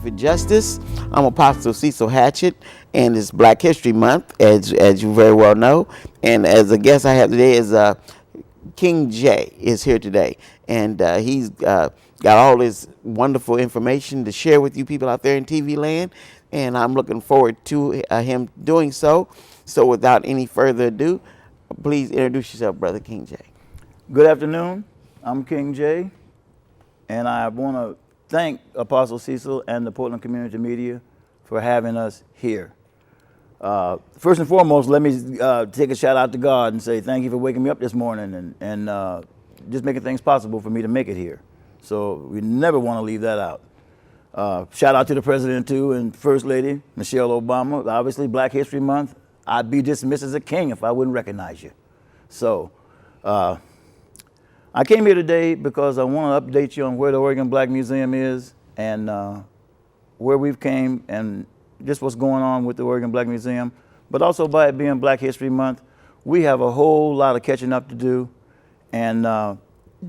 for Justice. I'm Apostle Cecil Hatchett, and it's Black History Month, as you very well know. And as a guest I have today is King J is here today, and he's got all this wonderful information to share with you people out there in TV land, and I'm looking forward to him doing so. So without any further ado, please introduce yourself, Brother King J. Good afternoon. I'm King J, and I want to thank Apostle Cecil and the Portland Community Media for having us here. First and foremost, let me take a shout out to God and say thank you for waking me up this morning and just making things possible for me to make it here. So we never want to leave that out. Shout out to the President too and First Lady Michelle Obama. Obviously, Black History Month. I'd be dismissed as a king if I wouldn't recognize you. So I came here today because I want to update you on where the Oregon Black Museum is and where we've came and just what's going on with the Oregon Black Museum. But also by it being Black History Month, we have a whole lot of catching up to do and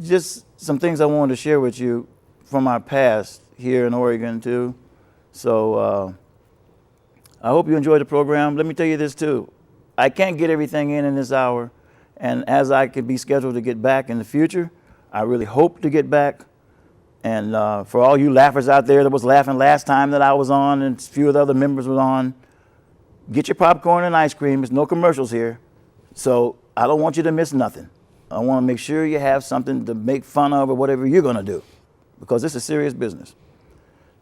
just some things I wanted to share with you from our past here in Oregon too. So I hope you enjoy the program. Let me tell you this too. I can't get everything in this hour. And as I could be scheduled to get back in the future, I really hope to get back. And for all you laughers out there that was laughing last time that I was on and a few of the other members were on, get your popcorn and ice cream. There's no commercials here. So I don't want you to miss nothing. I want to make sure you have something to make fun of or whatever you're going to do, because this is serious business.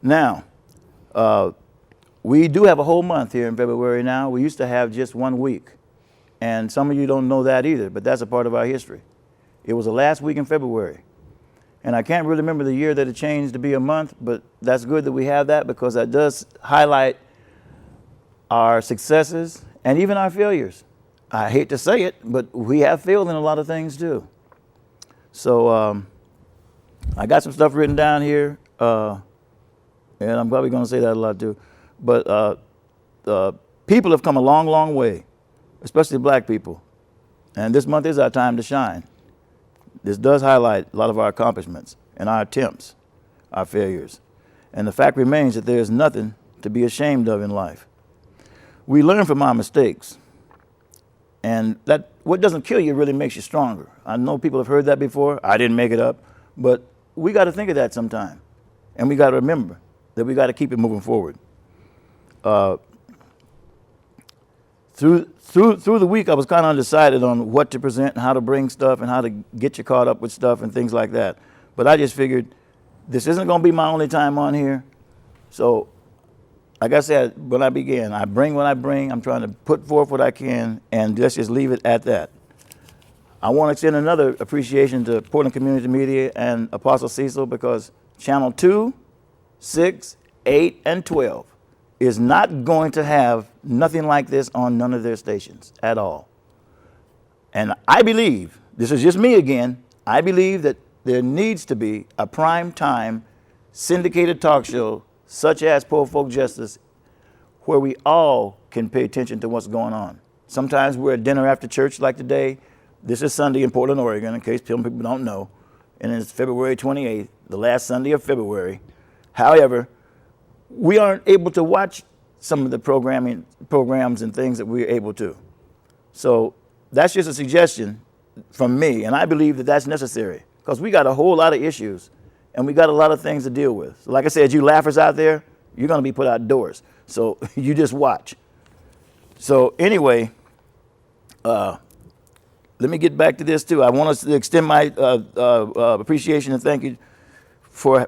Now, we do have a whole month here in February now. We used to have just 1 week. And some of you don't know that either, but that's a part of our history. It was the last week in February. And I can't really remember the year that it changed to be a month, but that's good that we have that because that does highlight our successes and even our failures. I hate to say it, but we have failed in a lot of things too. So I got some stuff written down here, and I'm probably going to say that a lot too. But people have come a long, long way, especially black people. And this month is our time to shine. This does highlight a lot of our accomplishments and our attempts, our failures. And the fact remains that there is nothing to be ashamed of in life. We learn from our mistakes. And that what doesn't kill you really makes you stronger. I know people have heard that before. I didn't make it up. But we got to think of that sometime. And we got to remember that we got to keep it moving forward. Through the week, I was kind of undecided on what to present and how to bring stuff and how to get you caught up with stuff and things like that. But I just figured this isn't going to be my only time on here. So, like I said, when I began, I bring what I bring. I'm trying to put forth what I can, and let's just leave it at that. I want to extend another appreciation to Portland Community Media and Apostle Cecil because Channel 2, 6, 8, and 12 is not going to have nothing like this on none of their stations at all. And I believe, this is just me again, I believe that there needs to be a prime time syndicated talk show such as Poor Folk Justice where we all can pay attention to what's going on. Sometimes we're at dinner after church like today. This is Sunday in Portland, Oregon, in case some people don't know. And it's February 28th, the last Sunday of February. However, we aren't able to watch some of the programs and things that we're able to. So that's just a suggestion from me, and I believe that that's necessary because we got a whole lot of issues and we got a lot of things to deal with. So like I said, you laughers out there, you're going to be put outdoors. So you just watch. So anyway, let me get back to this too. I want us to extend my appreciation and thank you for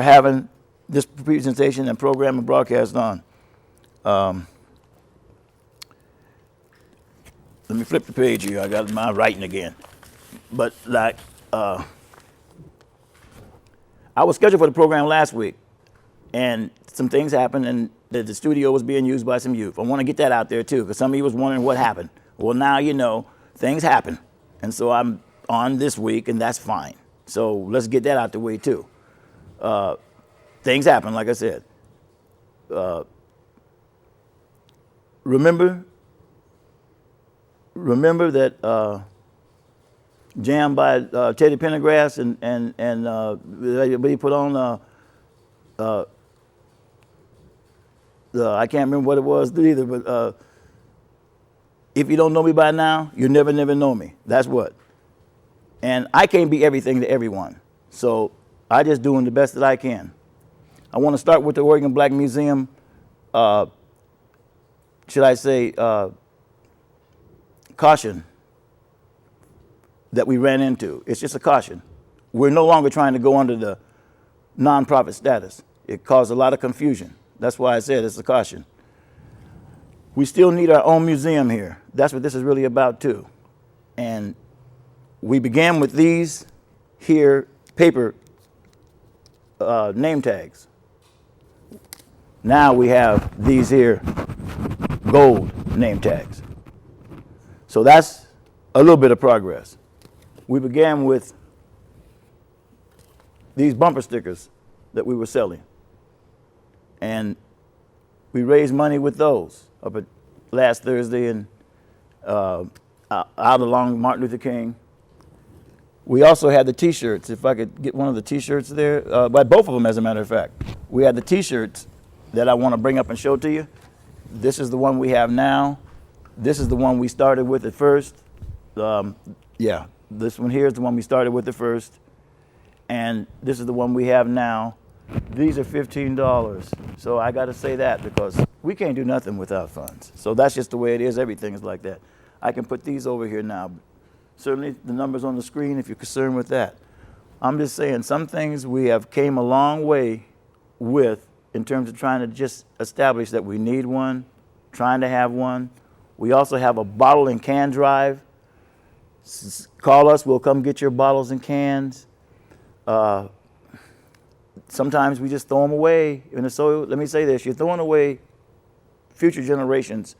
having this presentation and program and broadcast on. Let me flip the page here. I got my writing again. But like, I was scheduled for the program last week, and some things happened, and the studio was being used by some youth. I want to get that out there too, because some of you was wondering what happened. Well, now you know things happen, and so I'm on this week, and that's fine. So let's get that out the way too. Things happen, like I said. Remember that jam by Teddy Pendergrass and he put on I can't remember what it was either, but if you don't know me by now, you never know me. That's what. And I can't be everything to everyone. So I just doing the best that I can. I want to start with the Oregon Black Museum, should I say, caution that we ran into. It's just a caution. We're no longer trying to go under the nonprofit status. It caused a lot of confusion. That's why I said it's a caution. We still need our own museum here. That's what this is really about too. And we began with these here paper name tags. Now we have these here gold name tags. So that's a little bit of progress. We began with these bumper stickers that we were selling. And we raised money with those up at last Thursday and out along Martin Luther King. We also had the T-shirts. If I could get one of the T-shirts there, by both of them, as a matter of fact. We had the T-shirts that I want to bring up and show to you. This is the one we have now. This is the one we started with at first. Yeah, this one here is the one we started with at first. And this is the one we have now. These are $15. So I got to say that because we can't do nothing without funds. So that's just the way it is. Everything is like that. I can put these over here now. Certainly the numbers on the screen if you're concerned with that. I'm just saying some things we have came a long way with in terms of trying to just establish that we need one, trying to have one. We also have a bottle and can drive. Call us, we'll come get your bottles and cans. Sometimes we just throw them away. And so let me say this, you're throwing away future generations'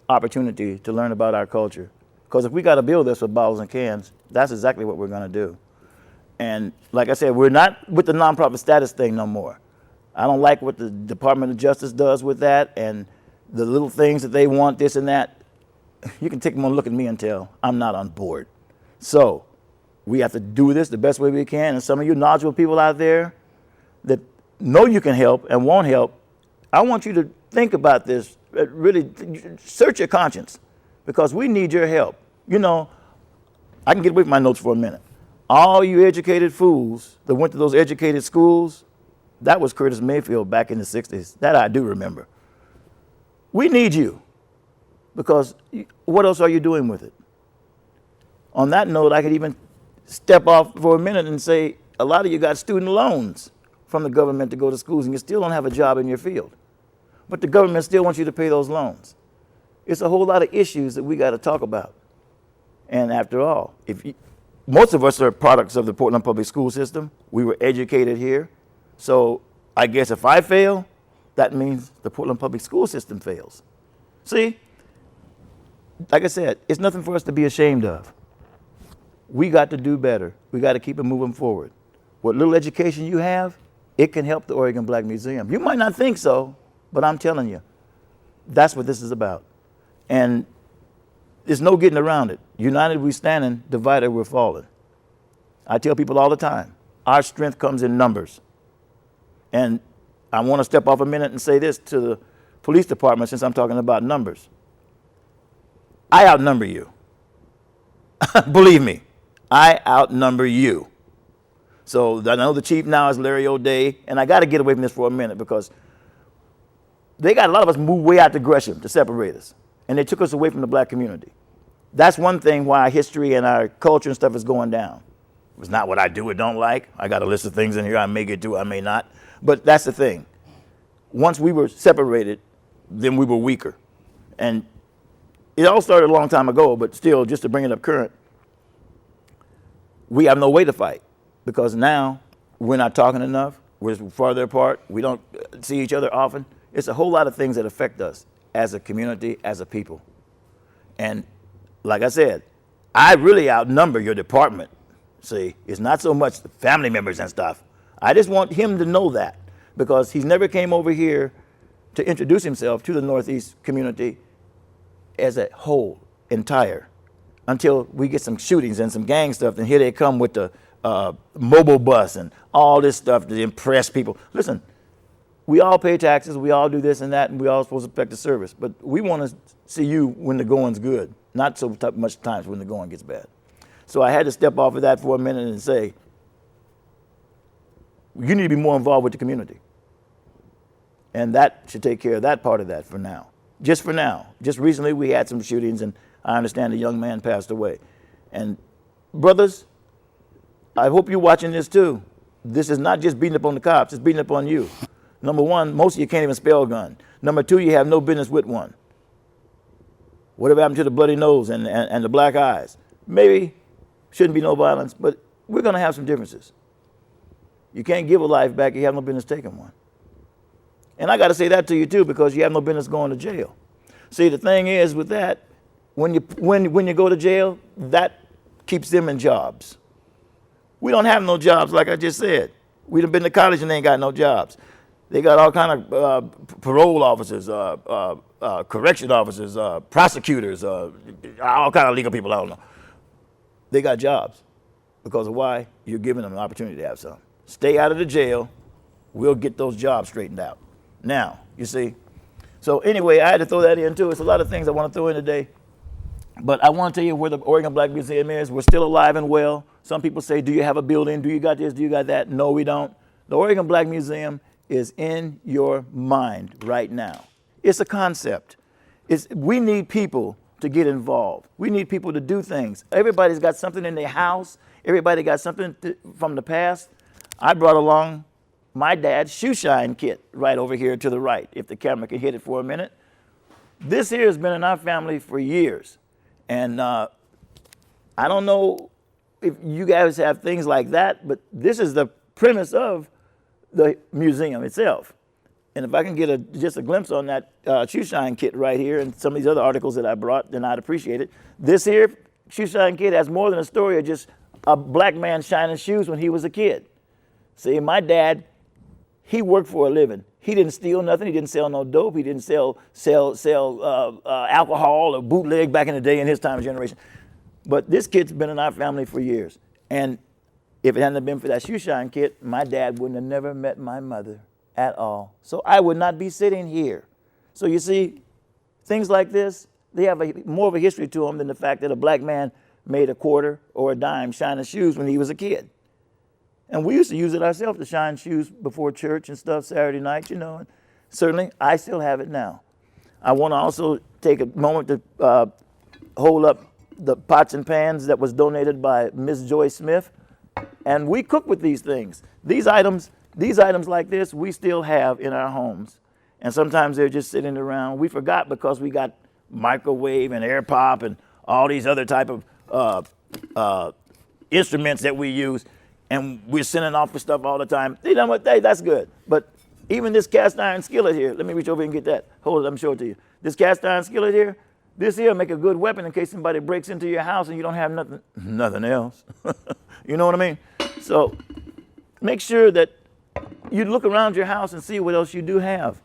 opportunity to learn about our culture. Because if we got to build this with bottles and cans, that's exactly what we're going to do. And like I said, we're not with the nonprofit status thing no more. I don't like what the Department of Justice does with that and the little things that they want, this and that. You can take them and look at me and tell I'm not on board. So we have to do this the best way we can. And some of you knowledgeable people out there that know you can help and won't help, I want you to think about this, really search your conscience because we need your help. You know, I can get away from my notes for a minute. All you educated fools that went to those educated schools, that was Curtis Mayfield back in the 60s. That I do remember. We need you because what else are you doing with it? On that note, I could even step off for a minute and say a lot of you got student loans from the government to go to schools and you still don't have a job in your field. But the government still wants you to pay those loans. It's a whole lot of issues that we got to talk about. And after all, most of us are products of the Portland public school system. We were educated here. So I guess if I fail, that means the Portland public school system fails. See, like I said, it's nothing for us to be ashamed of. We got to do better. We got to keep it moving forward. What little education you have, it can help the Oregon Black Museum. You might not think so, but I'm telling you, that's what this is about. And there's no getting around it. United we standing, divided we're falling. I tell people all the time, our strength comes in numbers. And I want to step off a minute and say this to the police department since I'm talking about numbers. I outnumber you. Believe me, I outnumber you. So I know the chief now is Larry O'Day, and I got to get away from this for a minute because they got a lot of us moved way out to Gresham to separate us, and they took us away from the black community. That's one thing why our history and our culture and stuff is going down. It's not what I do or don't like. I got a list of things in here I may get to, I may not. But that's the thing. Once we were separated, then we were weaker. And it all started a long time ago, but still, just to bring it up current, we have no way to fight because now we're not talking enough. We're farther apart. We don't see each other often. It's a whole lot of things that affect us as a community, as a people. And like I said, I really outnumber your department. See, it's not so much the family members and stuff. I just want him to know that because he's never came over here to introduce himself to the Northeast community as a whole, entire, until we get some shootings and some gang stuff. And here they come with the mobile bus and all this stuff to impress people. Listen, we all pay taxes, we all do this and that, and we all supposed to expect the service. But we want to see you when the going's good, not so much times when the going gets bad. So I had to step off of that for a minute and say, you need to be more involved with the community. And that should take care of that part of that for now. Just for now. Just recently we had some shootings, and I understand a young man passed away. And brothers, I hope you're watching this too. This is not just beating up on the cops, it's beating up on you. Number one, most of you can't even spell gun. Number two, you have no business with one. Whatever happened to the bloody nose and the black eyes? Maybe shouldn't be no violence, but we're going to have some differences. You can't give a life back, you have no business taking one. And I got to say that to you too, because you have no business going to jail. See, the thing is with that, when you go to jail, that keeps them in jobs. We don't have no jobs, like I just said. We done been to college and they ain't got no jobs. They got all kind of parole officers, correction officers, prosecutors, all kind of legal people, I don't know. They got jobs because of why? You're giving them an opportunity to have some. Stay out of the jail, we'll get those jobs straightened out. Now, you see. So anyway, I had to throw that in too. It's a lot of things I want to throw in today. But I want to tell you where the Oregon Black Museum is. We're still alive and well. Some people say, do you have a building? Do you got this? Do you got that? No, we don't. The Oregon Black Museum is in your mind right now. It's a concept. We need people to get involved. We need people to do things. Everybody's got something in their house. Everybody got something from the past. I brought along my dad's shoe shine kit right over here to the right, if the camera can hit it for a minute. This here has been in our family for years. And I don't know if you guys have things like that, but this is the premise of the museum itself. And if I can get just a glimpse on that shoe shine kit right here and some of these other articles that I brought, then I'd appreciate it. This here shoe shine kit has more than a story of just a black man shining shoes when he was a kid. See, my dad, he worked for a living. He didn't steal nothing. He didn't sell no dope. He didn't sell alcohol or bootleg back in the day in his time generation. But this kid's been in our family for years. And if it hadn't been for that shoe shine kit, my dad wouldn't have never met my mother at all. So I would not be sitting here. So you see, things like this, they have more of a history to them than the fact that a black man made a quarter or a dime shining shoes when he was a kid. And we used to use it ourselves to shine shoes before church and stuff Saturday night, you know. And certainly, I still have it now. I want to also take a moment to hold up the pots and pans that was donated by Miss Joy Smith. And we cook with these things. These items like this, we still have in our homes. And sometimes they're just sitting around. We forgot because we got microwave and air pop and all these other type of instruments that we use. And we're sending off for stuff all the time. You know what? Hey, that's good. But even this cast iron skillet here, let me reach over and get that. Hold it, let me show it to you. This cast iron skillet here, this here make a good weapon in case somebody breaks into your house and you don't have nothing else. You know what I mean? So make sure that you look around your house and see what else you do have.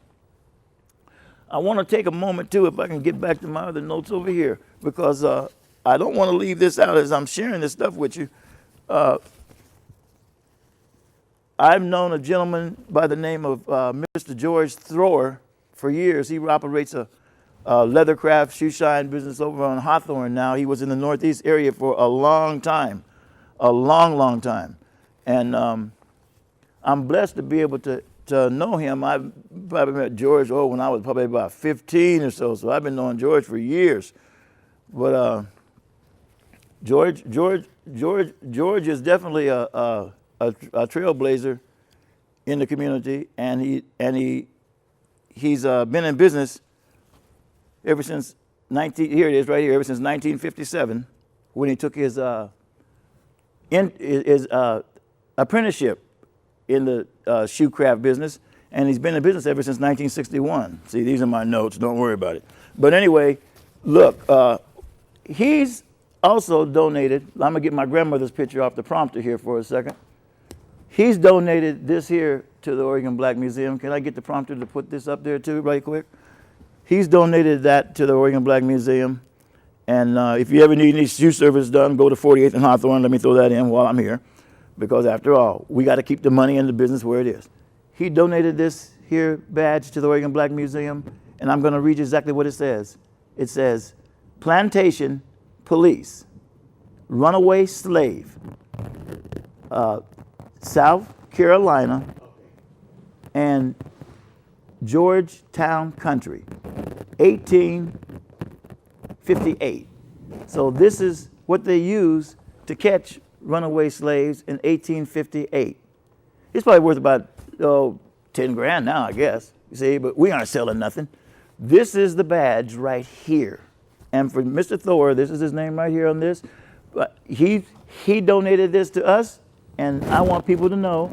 I want to take a moment too, if I can get back to my other notes over here, because I don't want to leave this out as I'm sharing this stuff with you. I've known a gentleman by the name of Mr. George Thrower for years. He operates a leathercraft shoe shine business over on Hawthorne now. He was in the Northeast area for a long time, a long time. And I'm blessed to be able to know him. I probably met George when I was probably about 15 or so. So I've been knowing George for years. But George is definitely a trailblazer in the community, and he's been in business ever since ever since 1957, when he took his apprenticeship in the shoe craft business, and he's been in business ever since 1961. See, these are my notes. Don't worry about it. But anyway, look, he's also donated. I'm gonna get my grandmother's picture off the prompter here for a second. He's donated this here to the Oregon Black Museum. Can I get the prompter to put this up there too, right quick? He's donated that to the Oregon Black Museum. And if you ever need any shoe service done, go to 48th and Hawthorne. Let me throw that in while I'm here. Because after all, we got to keep the money in the business where it is. he donated this here badge to the Oregon Black Museum, and I'm going to read you exactly what it says. It says, Plantation Police, Runaway Slave, South Carolina, and Georgetown Country, 1858. So this is what they used to catch runaway slaves in 1858. It's probably worth about 10 grand now, I guess. You see, but we aren't selling nothing. This is the badge right here. And for Mr. Thor, this is his name right here on this. But he donated this to us, and I want people to know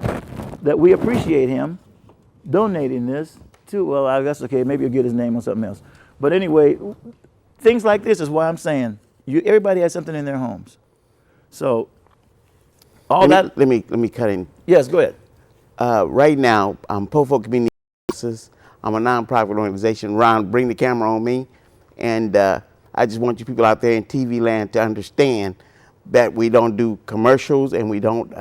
that we appreciate him donating this to, well, I guess, okay, maybe you'll get his name on something else. But anyway, things like this is why I'm saying everybody has something in their homes. So let me cut in. Yes, go ahead. Right now, I'm Pofolk Community Services. I'm a nonprofit organization. Ron, bring the camera on me. And I just want you people out there in TV land to understand that we don't do commercials and we don't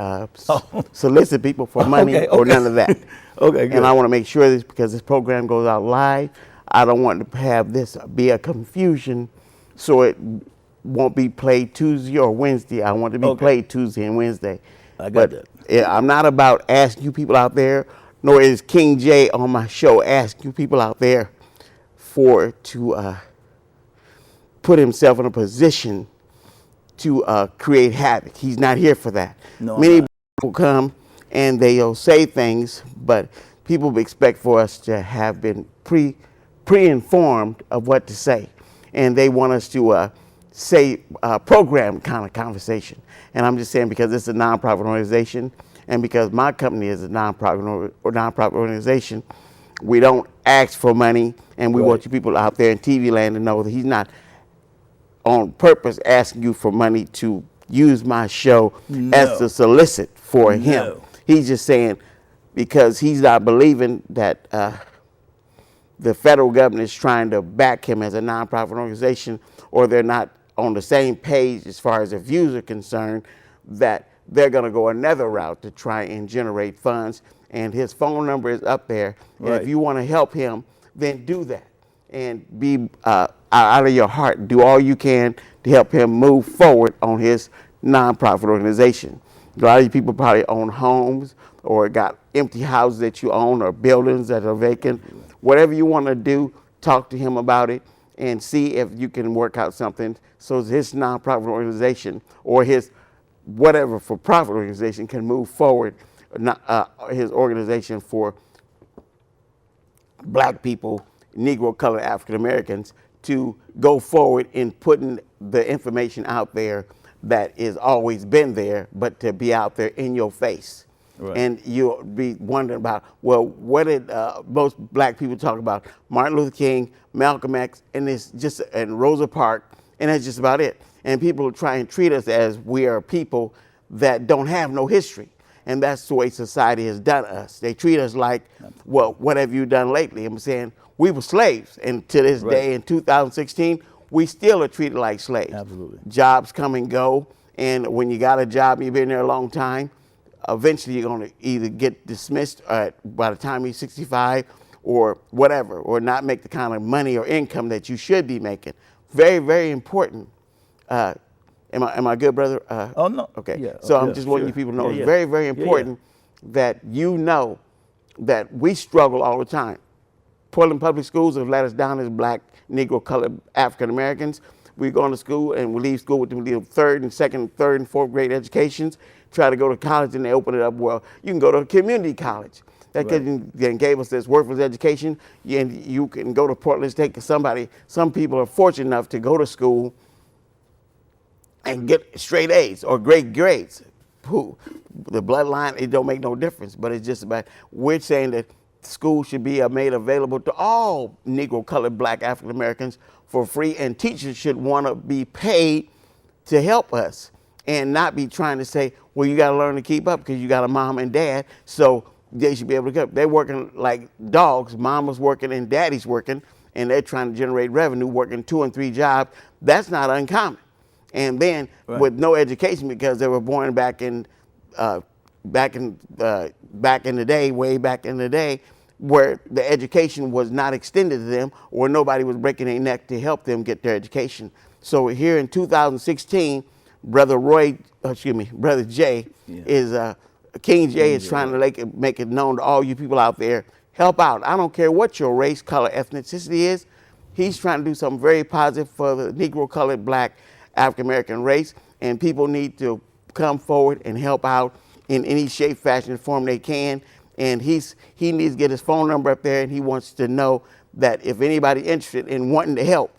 solicit people for money or none of that. Okay, good. And I want to make sure this, because this program goes out live, I don't want to have this be a confusion so it won't be played Tuesday or Wednesday. I want it to be played Tuesday and Wednesday. I got that. I'm not about asking you people out there, nor is King J on my show asking you people out there to put himself in a position to create havoc. He's not here for that. No, many people come and they'll say things, but people expect for us to have been pre-informed of what to say, and they want us to say program kind of conversation. And I'm just saying, because it's a nonprofit organization, and because my company is a nonprofit organization, we don't ask for money, and we want you people out there in TV land to know that he's not on purpose asking you for money to use my show as to solicit for him. He's just saying, because he's not believing that the federal government is trying to back him as a nonprofit organization, or they're not on the same page as far as the views are concerned, that they're going to go another route to try and generate funds. And his phone number is up there. And if you want to help him, then do that. And be out of your heart. Do all you can to help him move forward on his nonprofit organization. A lot of you people probably own homes or got empty houses that you own or buildings that are vacant. Whatever you want to do, talk to him about it and see if you can work out something so his nonprofit organization or his whatever for-profit organization can move forward, his organization for black people, Negro, colored, African Americans, to go forward in putting the information out there that is always been there, but to be out there in your face. And you'll be wondering about, well, what did most black people talk about? Martin Luther King, Malcolm X, and Rosa Parks, and that's just about it. And people try and treat us as we are people that don't have no history. And that's the way society has done us. They treat us like, well, what have you done lately? I'm saying we were slaves. And to this day, in 2016, we still are treated like slaves. Absolutely. Jobs come and go. And when you got a job, you've been there a long time, eventually you're going to either get dismissed by the time you're 65 or whatever, or not make the kind of money or income that you should be making. Very, very important. Am I good, brother? Oh, no. Okay. Yeah. So I'm just wanting you people to know it's very, very important that you know that we struggle all the time. Portland Public Schools have let us down as black, Negro, colored, African Americans. We go to school and we leave school with the third and fourth grade educations, try to go to college, and they open it up. Well, you can go to a community college. That then gave us this worthless education, and you can go to Portland, take some people are fortunate enough to go to school and get straight A's or great grades. The bloodline, it don't make no difference, but it's just about, we're saying that school should be made available to all Negro, colored, black, African Americans for free, and teachers should want to be paid to help us and not be trying to say, well, you got to learn to keep up because you got a mom and dad, so they should be able to keep up. They're working like dogs. Mama's working and daddy's working, and they're trying to generate revenue, working 2 and 3 jobs. That's not uncommon. And then with no education, because they were born back in back in the day, way back in the day, where the education was not extended to them, or nobody was breaking their neck to help them get their education. So here in 2016, Brother Jay is King Jay is trying to make it known to all you people out there. Help out. I don't care what your race, color, ethnicity is. He's trying to do something very positive for the Negro, colored, black, African American race, and people need to come forward and help out in any shape, fashion, and form they can. And he needs to get his phone number up there, and he wants to know that if anybody interested in wanting to help,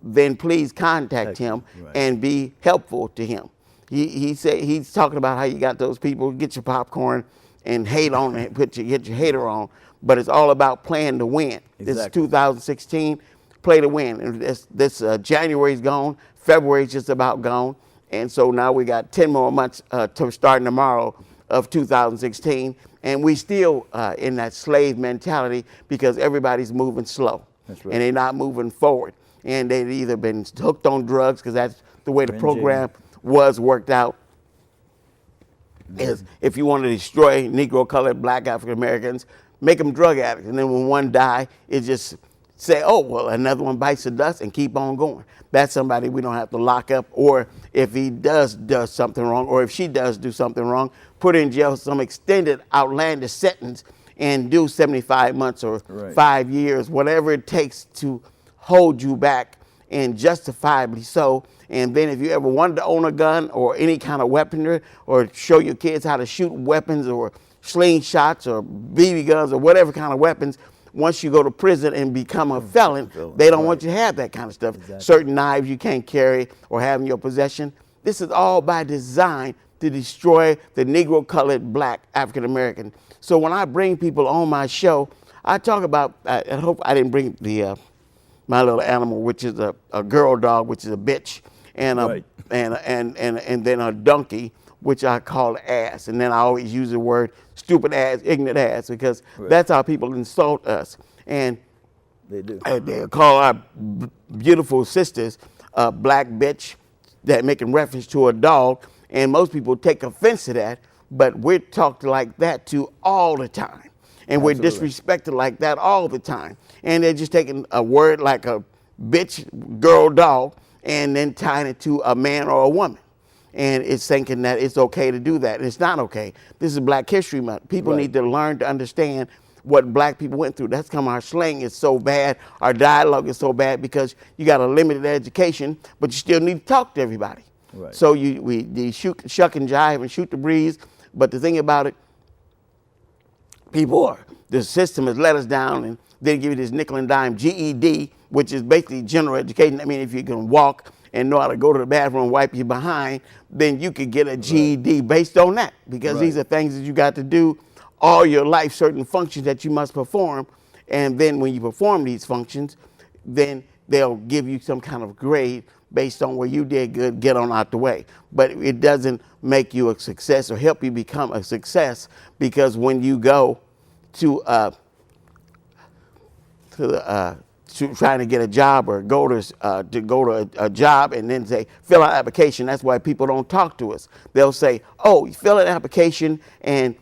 then please contact him and be helpful to him. He said he's talking about how you got those people get your popcorn and hate on it, get your hater on, but it's all about playing to win. Exactly. This is 2016, play to win. And this January's gone, February's just about gone, and so now we got 10 more months to starting tomorrow of 2016, and we still in that slave mentality because everybody's moving slow. That's right. And they're not moving forward. And they've either been hooked on drugs because that's the way the program was worked out. Is if you want to destroy Negro, colored, black, African Americans, make them drug addicts. And then when one die, it just say, oh, well, another one bites the dust and keep on going. That's somebody we don't have to lock up, or if he does something wrong, or if she does do something wrong, put in jail some extended outlandish sentence and do 75 months or 5 years, whatever it takes to hold you back, and justifiably so. And then if you ever wanted to own a gun or any kind of weaponry, or show your kids how to shoot weapons or slingshots or BB guns or whatever kind of weapons, once you go to prison and become a felon, they don't want you to have that kind of stuff. Exactly. Certain knives you can't carry or have in your possession. This is all by design to destroy the Negro, colored, black, African American. So when I bring people on my show, I talk about, I hope I didn't bring my little animal, which is a girl dog, which is a bitch, and and then a donkey, which I call ass. And then I always use the word stupid ass, ignorant ass, because that's how people insult us. And they do. They call our beautiful sisters a black bitch, that making reference to a dog. And most people take offense to that, but we're talked like that to all the time. And we're disrespected like that all the time. And they're just taking a word like a bitch, girl, dog, and then tying it to a man or a woman. And it's thinking that it's okay to do that. And it's not okay. This is Black History Month. People need to learn to understand what black people went through. That's come our slang is so bad, our dialogue is so bad, because you got a limited education, but you still need to talk to everybody. So we shuck and jive and shoot the breeze. But the thing about it, the system has let us down, and they give you this nickel and dime GED, which is basically general education. I mean, if you can walk and know how to go to the bathroom and wipe your behind, then you could get a GED based on that, because these are things that you got to do all your life, certain functions that you must perform. And then when you perform these functions, then they'll give you some kind of grade based on where you did good, get on out the way. But it doesn't make you a success or help you become a success, because when you go to trying to get a job, or go to a job and then say fill out an application, that's why people don't talk to us. They'll say, oh, you fill out an application and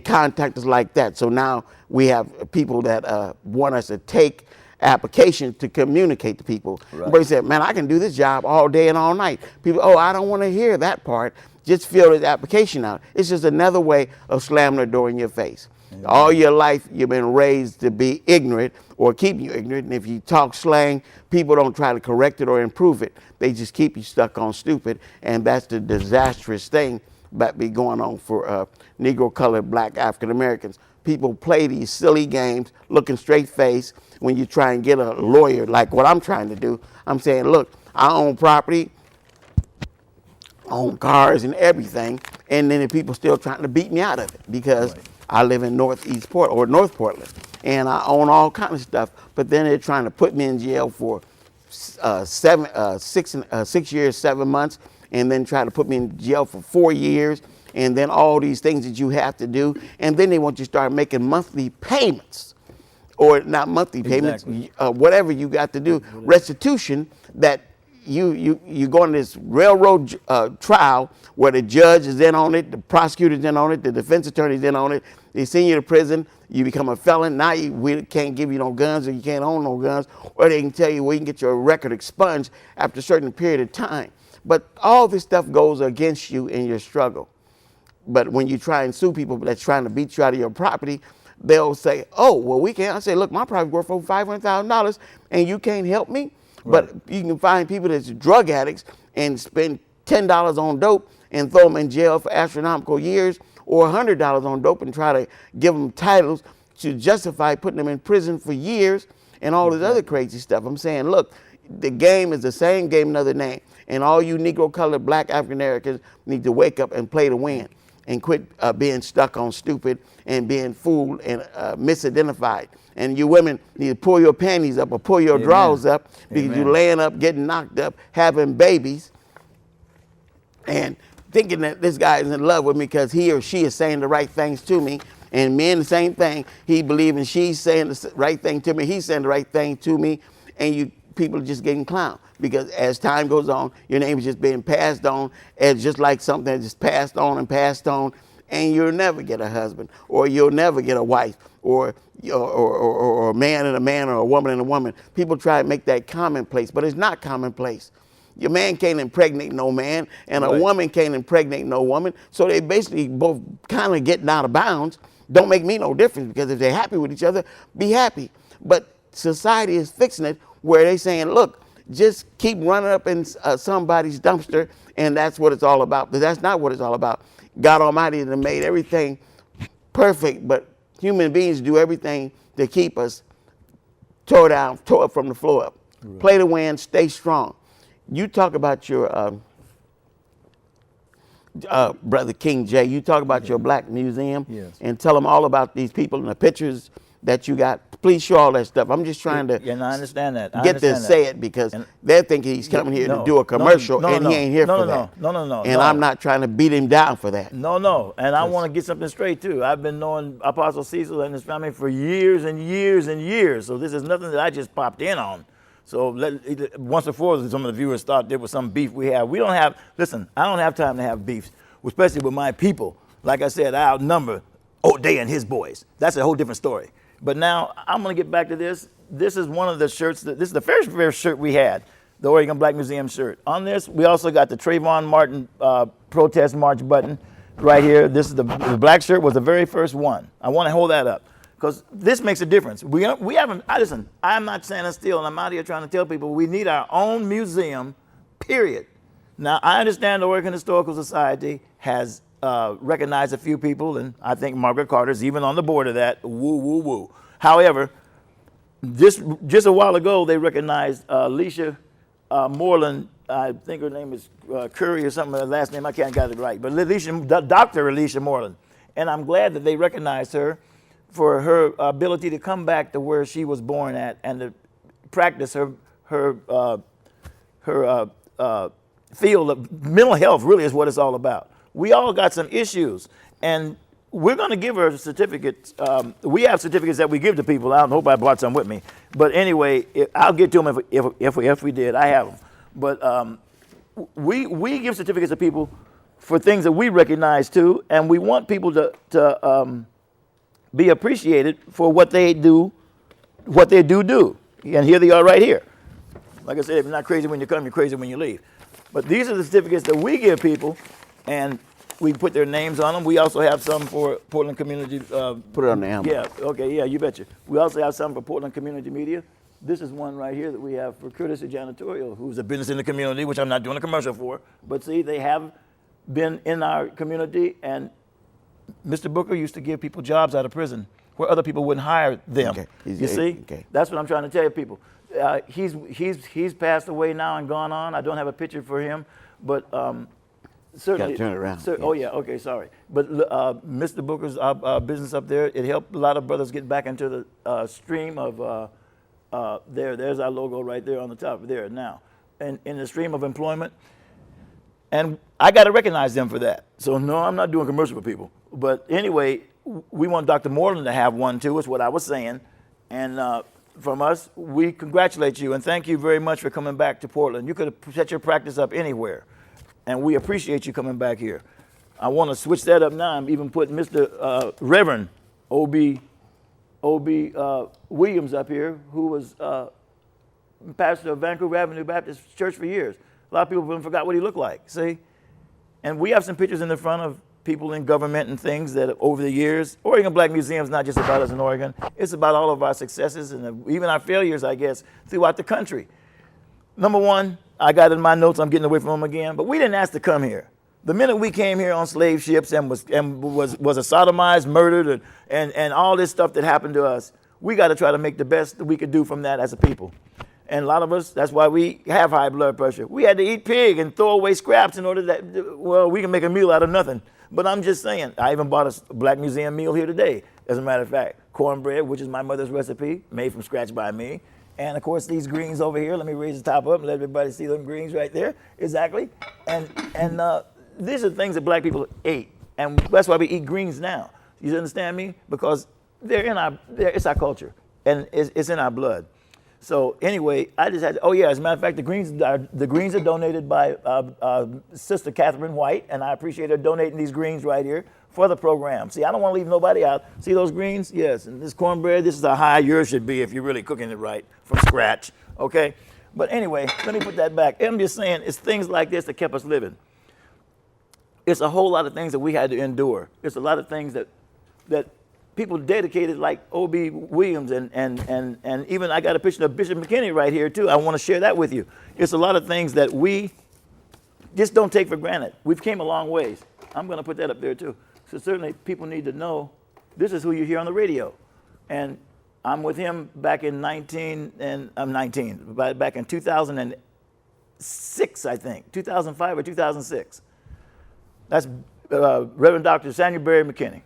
contact us like that. So now we have people that want us to take applications to communicate to people. Everybody said, man, I can do this job all day and all night. People, oh, I don't want to hear that part. Just fill this application out. It's just another way of slamming the door in your face. All your life, you've been raised to be ignorant or keep you ignorant. And if you talk slang, people don't try to correct it or improve it. They just keep you stuck on stupid. And that's the disastrous thing that be going on for Negro, colored, black, African Americans. People play these silly games, looking straight face, when you try and get a lawyer, like what I'm trying to do. I'm saying, look, I own property, own cars and everything, and then the people still trying to beat me out of it, because I live in Northeast Portland, or North Portland, and I own all kinds of stuff, but then they're trying to put me in jail for 6 years, 7 months, and then try to put me in jail for 4 years, and then all these things that you have to do, and then they want you to start making monthly payments, or not monthly payments, whatever you got to do, restitution, that you go on this railroad trial where the judge is in on it, the prosecutor's in on it, the defense attorney's in on it. They send you to prison. You become a felon. Now we can't give you no guns, or you can't own no guns, or they can tell you well, you can get your record expunged after a certain period of time. But all this stuff goes against you in your struggle. But when you try and sue people that's trying to beat you out of your property, they'll say, oh, well, we can't. I say, look, my property's worth over $500,000 and you can't help me. Right. But you can find people that's drug addicts and spend $10 on dope and throw them in jail for astronomical years, or $100 on dope and try to give them titles to justify putting them in prison for years and all this other crazy stuff. I'm saying, look, the game is the same game, another name. And all you Negro, colored, black African Americans need to wake up and play to win and quit being stuck on stupid and being fooled and misidentified. And you women need to pull your panties up or pull your drawers up because you're laying up, getting knocked up, having babies, and thinking that this guy is in love with me because he or she is saying the right things to me. And men, the same thing. He believing she's saying the right thing to me. He's saying the right thing to me. And you people are just getting clowned because as time goes on, your name is just being passed on as just like something that's just passed on, and you'll never get a husband, or you'll never get a wife, or a man and a man, or a woman and a woman. People try to make that commonplace, but it's not commonplace. Your man can't impregnate no man, and a woman can't impregnate no woman. So they basically both kind of getting out of bounds. Don't make me no difference, because if they're happy with each other, be happy. But society is fixing it where they saying, look, just keep running up in somebody's dumpster, and that's what it's all about. But that's not what it's all about. God Almighty has made everything perfect, but human beings do everything to keep us tore up from the floor up. Right. Play to win, stay strong. You talk about your brother King J. You talk about your black museum, and tell them all about these people and the pictures that you got. Please show all that stuff. I'm just trying to I understand that. Say it because they're thinking he's coming here to do a commercial, and he ain't here for that. No. And I'm not trying to beat him down for that. No. And I want to get something straight too. I've been knowing Apostle Cecil and his family for years and years and years. So this is nothing that I just popped in on. So once before, some of the viewers thought there was some beef we have. We don't have, listen, I don't have time to have beefs, especially with my people. Like I said, I outnumber O'Day and his boys. That's a whole different story. But now I'm going to get back to this. This is one of the shirts, this is the first shirt we had, the Oregon Black Museum shirt. On this, we also got the Trayvon Martin protest march button right here. This is the black shirt was the very first one. I want to hold that up, because this makes a difference. We haven't, listen, I'm not standing still, and I'm out here trying to tell people we need our own museum, period. Now, I understand the Oregon Historical Society has recognized a few people, and I think Margaret Carter's even on the board of that, woo, woo, woo. However, just a while ago, they recognized Alicia Moreland, I think her name is Curry or something, her last name, I can't get it right, but Dr. Alicia Moreland. And I'm glad that they recognized her for her ability to come back to where she was born at and to practice her field of mental health. Really is what it's all about. We all got some issues, and we're going to give her certificates. We have certificates that we give to people. I hope I brought some with me, but anyway, I'll get to them if we did. I have them, but we give certificates to people for things that we recognize too, and we want people to be appreciated for what they do, and here they are right here. Like I said, if you're not crazy when you come, you're crazy when you leave. But these are the certificates that we give people, and we put their names on them. We also have some for Portland Community. Put it on the envelope. Yeah, okay, yeah, you betcha. We also have some for Portland Community Media. This is one right here that we have for Courtesy Janitorial, who's a business in the community, which I'm not doing a commercial for. But see, they have been in our community, and Mr. Booker used to give people jobs out of prison where other people wouldn't hire them. Okay. You see? Okay. That's what I'm trying to tell you people. He's passed away now and gone on. I don't have a picture for him, but certainly. Got to turn it around. Oh yeah, okay, sorry. But Mr. Booker's business up there, it helped a lot of brothers get back into the stream of there's our logo right there on the top there now, and in the stream of employment. And I got to recognize them for that. So no, I'm not doing commercial for people. But anyway, we want Dr. Moreland to have one too, is what I was saying. And from us, we congratulate you and thank you very much for coming back to Portland. You could have set your practice up anywhere, and we appreciate you coming back here. I want to switch that up now. I'm even putting Mr. Reverend O.B. Williams up here, who was pastor of Vancouver Avenue Baptist Church for years. A lot of people even forgot what he looked like, see? And we have some pictures in the front of people in government and things that over the years, Oregon Black Museum is not just about us in Oregon. It's about all of our successes and even our failures, I guess, throughout the country. Number one, I got in my notes, I'm getting away from them again, but we didn't ask to come here. The minute we came here on slave ships and was sodomized, murdered, and all this stuff that happened to us, we got to try to make the best that we could do from that as a people. And a lot of us, that's why we have high blood pressure. We had to eat pig and throw away scraps in order that, well, we can make a meal out of nothing. But I'm just saying, I even bought a Black Museum meal here today, as a matter of fact. Cornbread, which is my mother's recipe, made from scratch by me. And of course, these greens over here, let me raise the top up and let everybody see them greens right there. Exactly. And these are things that Black people ate. And that's why we eat greens now. You understand me? Because it's our culture. And it's in our blood. So anyway, I just had, as a matter of fact, the greens are donated by Sister Catherine White, and I appreciate her donating these greens right here for the program. See, I don't want to leave nobody out. See those greens? Yes, and this cornbread, this is how high yours should be if you're really cooking it right from scratch, okay? But anyway, let me put that back. I'm just saying, it's things like this that kept us living. It's a whole lot of things that we had to endure. It's a lot of things that people dedicated like O.B. Williams and even I got a picture of Bishop McKinney right here too. I want to share that with you. It's a lot of things that we just don't take for granted. We've came a long ways. I'm going to put that up there too. So certainly people need to know this is who you hear on the radio. And I'm with him back in back in 2006, I think, 2005 or 2006. That's Reverend Dr. Samuel Berry McKinney.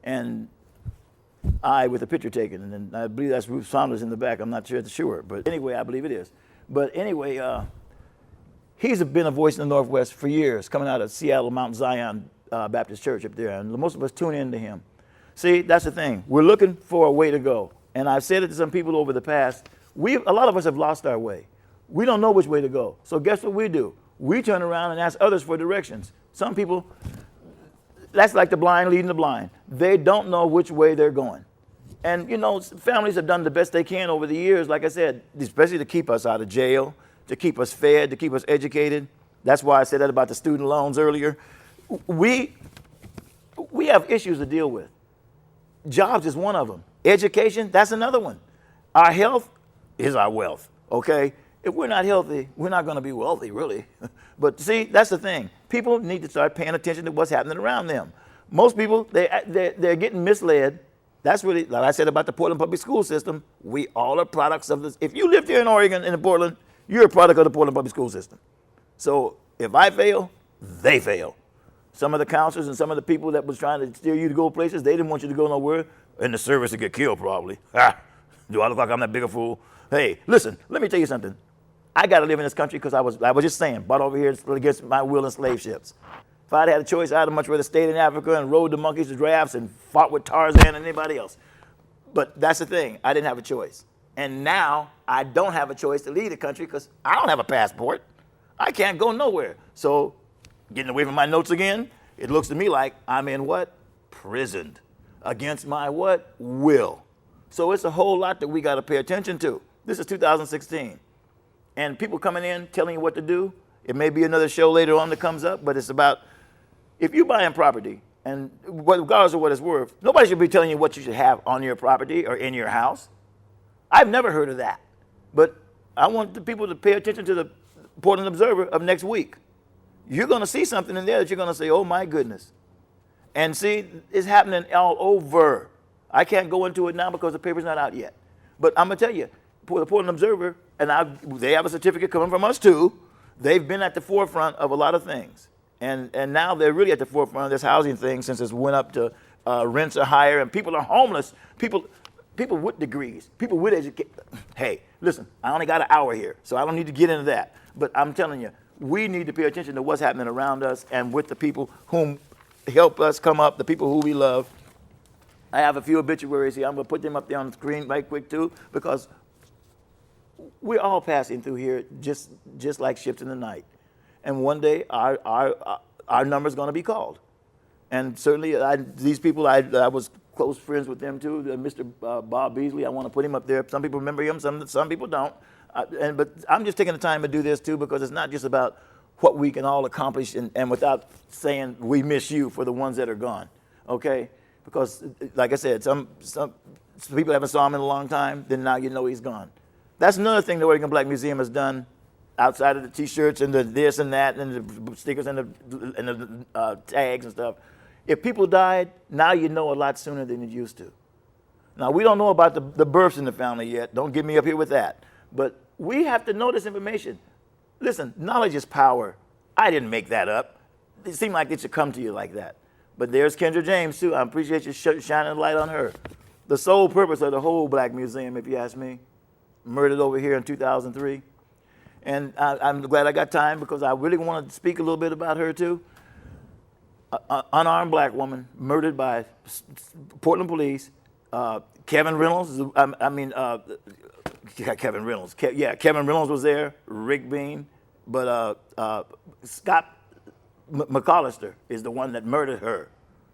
And I with a picture taken, and I believe that's Ruth Saunders in the back. I'm not sure, but anyway, I believe it is. But anyway, he's been a voice in the Northwest for years, coming out of Seattle, Mount Zion Baptist Church up there, and most of us tune in to him. See, that's the thing. We're looking for a way to go, and I've said it to some people over the past. A lot of us have lost our way. We don't know which way to go. So guess what we do? We turn around and ask others for directions. Some people. That's like the blind leading the blind. They don't know which way they're going. And, you know, families have done the best they can over the years, like I said, especially to keep us out of jail, to keep us fed, to keep us educated. That's why I said that about the student loans earlier. We have issues to deal with. Jobs is one of them. Education, that's another one. Our health is our wealth, okay? If we're not healthy, we're not going to be wealthy, really. But see, that's the thing. People need to start paying attention to what's happening around them. Most people, they're getting misled. That's really, like I said about the Portland public school system, we all are products of this. If you lived here in Oregon and in Portland, you're a product of the Portland public school system. So if I fail, they fail. Some of the counselors and some of the people that was trying to steer you to go places, they didn't want you to go nowhere. In the service to get killed, probably. Do I look like I'm that big a fool? Hey, listen, let me tell you something. I got to live in this country because I was just saying, brought over here against my will in slave ships. If I'd had a choice, I'd have much rather stayed in Africa and rode the monkeys to giraffes and fought with Tarzan and anybody else. But that's the thing. I didn't have a choice. And now I don't have a choice to leave the country because I don't have a passport. I can't go nowhere. So getting away from my notes again, it looks to me like I'm in what? Prisoned against my what? Will. So it's a whole lot that we got to pay attention to. This is 2016. And people coming in telling you what to do. It may be another show later on that comes up, but it's about if you're buying property, and regardless of what it's worth, nobody should be telling you what you should have on your property or in your house. I've never heard of that. But I want the people to pay attention to the Portland Observer of next week. You're going to see something in there that you're going to say, oh, my goodness. And see, it's happening all over. I can't go into it now because the paper's not out yet. But I'm going to tell you, the Portland Observer, and they have a certificate coming from us too. They've been at the forefront of a lot of things. And now they're really at the forefront of this housing thing since it's went up to rents are higher and people are homeless. People with degrees, people with education. Hey, listen, I only got an hour here, so I don't need to get into that. But I'm telling you, we need to pay attention to what's happening around us and with the people whom help us come up, the people who we love. I have a few obituaries here. I'm going to put them up there on the screen right quick, too, because we're all passing through here just like ships in the night. And one day, our number's going to be called. And certainly, these people, I was close friends with them, too. Mr. Bob Beasley, I want to put him up there. Some people remember him, some people don't. But I'm just taking the time to do this, too, because it's not just about what we can all accomplish and without saying we miss you for the ones that are gone, okay? Because, like I said, some people haven't saw him in a long time, then now you know he's gone. That's another thing the Oregon Black Museum has done outside of the T-shirts and the this and that and the stickers and the tags and stuff. If people died, now you know a lot sooner than you used to. Now, we don't know about the births in the family yet. Don't get me up here with that. But we have to know this information. Listen, knowledge is power. I didn't make that up. It seemed like it should come to you like that. But there's Kendra James, too. I appreciate you shining a light on her. The sole purpose of the whole Black Museum, if you ask me, murdered over here in 2003. And I'm glad I got time because I really wanted to speak a little bit about her, too. Unarmed black woman murdered by Portland police. Kevin Reynolds, Kevin Reynolds. Kevin Reynolds was there, Rick Bean. But Scott McAllister is the one that murdered her.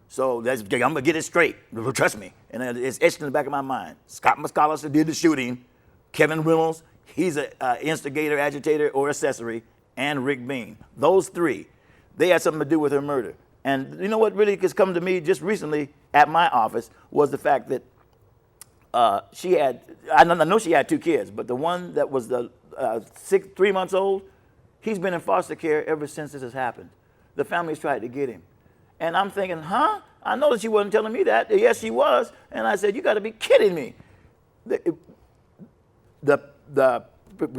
So I'm going to get it straight. Trust me. And it's etched in the back of my mind. Scott McAllister did the shooting. Kevin Reynolds, he's an instigator, agitator, or accessory. And Rick Bean. Those three, they had something to do with her murder. And you know what really has come to me just recently at my office was the fact that I know she had 2 kids, but the one that was the 3 months old, he's been in foster care ever since this has happened. The family's tried to get him. And I'm thinking, huh? I know that she wasn't telling me that. Yes, she was. And I said, you got to be kidding me. The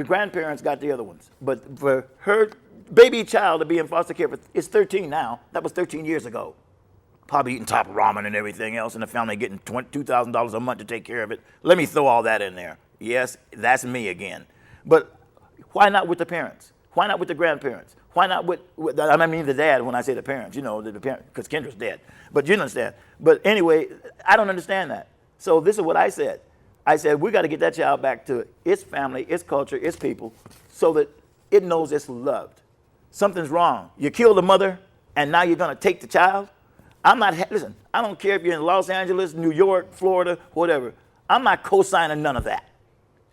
grandparents got the other ones. But for her baby child to be in foster care, it's 13 now. That was 13 years ago. Probably eating top ramen and everything else, and the family getting $2,000 a month to take care of it. Let me throw all that in there. Yes, that's me again. But why not with the parents? Why not with the grandparents? Why not with I mean the dad when I say the parents, you know, the parent, because Kendra's dead. But you understand. But anyway, I don't understand that. So this is what I said. I said, we got to get that child back to its family, its culture, its people, so that it knows it's loved. Something's wrong. You killed the mother, and now you're going to take the child? Listen, I don't care if you're in Los Angeles, New York, Florida, whatever. I'm not co-signing none of that.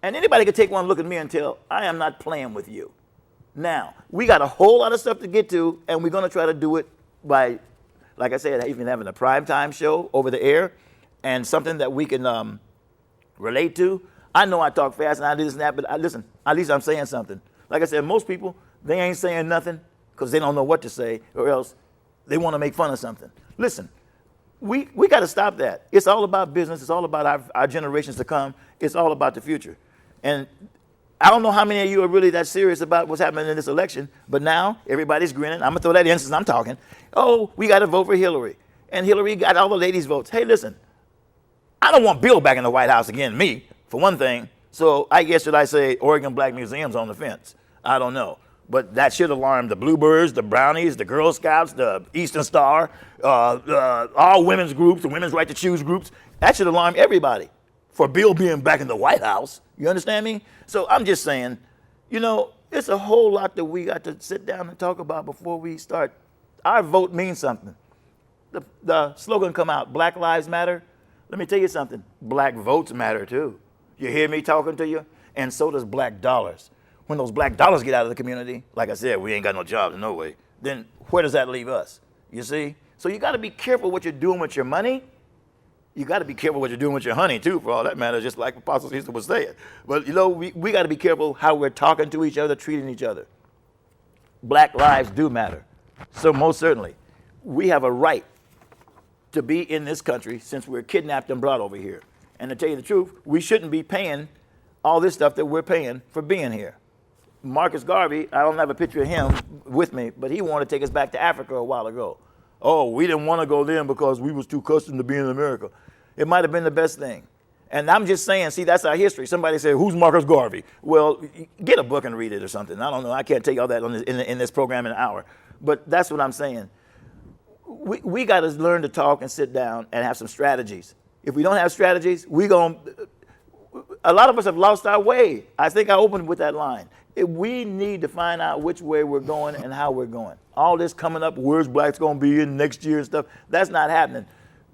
And anybody can take one look at me and tell, I am not playing with you. Now, we got a whole lot of stuff to get to, and we're going to try to do it by, like I said, even having a primetime show over the air and something that we can relate to. I know I talk fast and I do this and that, but listen, at least I'm saying something. Like I said, most people, they ain't saying nothing because they don't know what to say, or else they want to make fun of something. Listen, we got to stop that. It's all about business. It's all about our generations to come. It's all about the future. And I don't know how many of you are really that serious about what's happening in this election, but now everybody's grinning. I'm going to throw that in since I'm talking. Oh, we got to vote for Hillary. And Hillary got all the ladies' votes. Hey, listen, I don't want Bill back in the White House again, me, for one thing. So I guess should I say Oregon Black Museum's on the fence? I don't know. But that should alarm the Bluebirds, the Brownies, the Girl Scouts, the Eastern Star, all women's groups, the Women's Right to Choose groups. That should alarm everybody for Bill being back in the White House. You understand me? So I'm just saying, you know, it's a whole lot that we got to sit down and talk about before we start. Our vote means something. The slogan come out, Black Lives Matter. Let me tell you something. Black votes matter too. You hear me talking to you? And so does black dollars. When those black dollars get out of the community, like I said, we ain't got no jobs, no way, then where does that leave us? You see? So you got to be careful what you're doing with your money. You got to be careful what you're doing with your honey, too, for all that matters, just like Apostle Cecil was saying. But, you know, we got to be careful how we're talking to each other, treating each other. Black lives do matter. So most certainly, we have a right to be in this country since we're kidnapped and brought over here. And to tell you the truth, we shouldn't be paying all this stuff that we're paying for being here. Marcus Garvey, I don't have a picture of him with me, but he wanted to take us back to Africa a while ago. Oh, we didn't want to go then because we was too accustomed to being in America. It might have been the best thing. And I'm just saying, see, that's our history. Somebody said, who's Marcus Garvey? Well, get a book and read it or something. I don't know. I can't take all that in this program in an hour. But that's what I'm saying. We got to learn to talk and sit down and have some strategies. If we don't have strategies, a lot of us have lost our way. I think I opened with that line. We need to find out which way we're going and how we're going. All this coming up, where's blacks going to be in next year and stuff, that's not happening.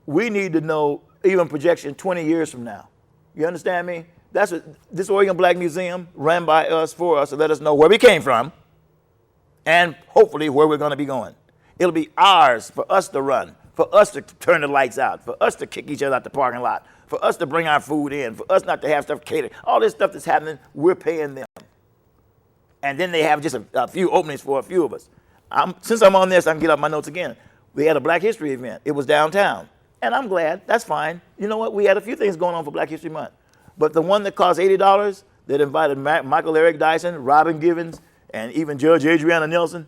We need to know even projection 20 years from now. You understand me? That's what this Oregon Black Museum ran by us, for us, to let us know where we came from and hopefully where we're going to be going. It'll be ours for us to run, for us to turn the lights out, for us to kick each other out the parking lot, for us to bring our food in, for us not to have stuff catered. All this stuff that's happening, we're paying them. And then they have just a few openings for a few of us. Since I'm on this, I can get up my notes again. We had a Black History event. It was downtown. And I'm glad. That's fine. You know what? We had a few things going on for Black History Month. But the one that cost $80 that invited Michael Eric Dyson, Robin Givens, and even Judge Adriana Nelson,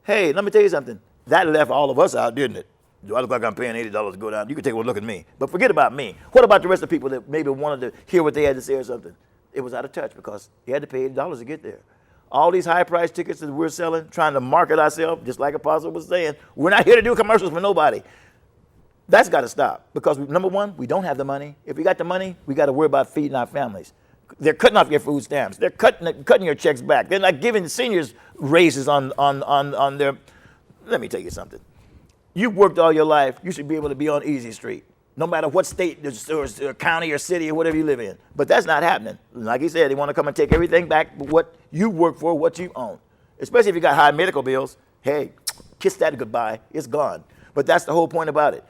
hey, let me tell you something. That left all of us out, didn't it? Do I look like I'm paying $80 to go down? You can take a look at me. But forget about me. What about the rest of the people that maybe wanted to hear what they had to say or something? It was out of touch because you had to pay $80 to get there. All these high-priced tickets that we're selling, trying to market ourselves, just like Apostle was saying, we're not here to do commercials for nobody. That's got to stop because, number one, we don't have the money. If we got the money, we got to worry about feeding our families. They're cutting off your food stamps. They're cutting your checks back. They're not giving seniors raises on their. Let me tell you something. You've worked all your life. You should be able to be on Easy Street, no matter what state or county or city or whatever you live in. But that's not happening. Like he said, they want to come and take everything back, what you work for, what you own. Especially if you got high medical bills. Hey, kiss that goodbye. It's gone. But that's the whole point about it.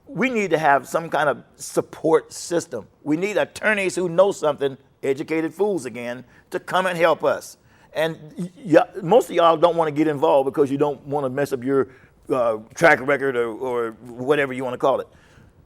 We need to have some kind of support system. We need attorneys who know something, educated fools again, to come and help us. And most of y'all don't want to get involved because you don't want to mess up your track record or whatever you want to call it.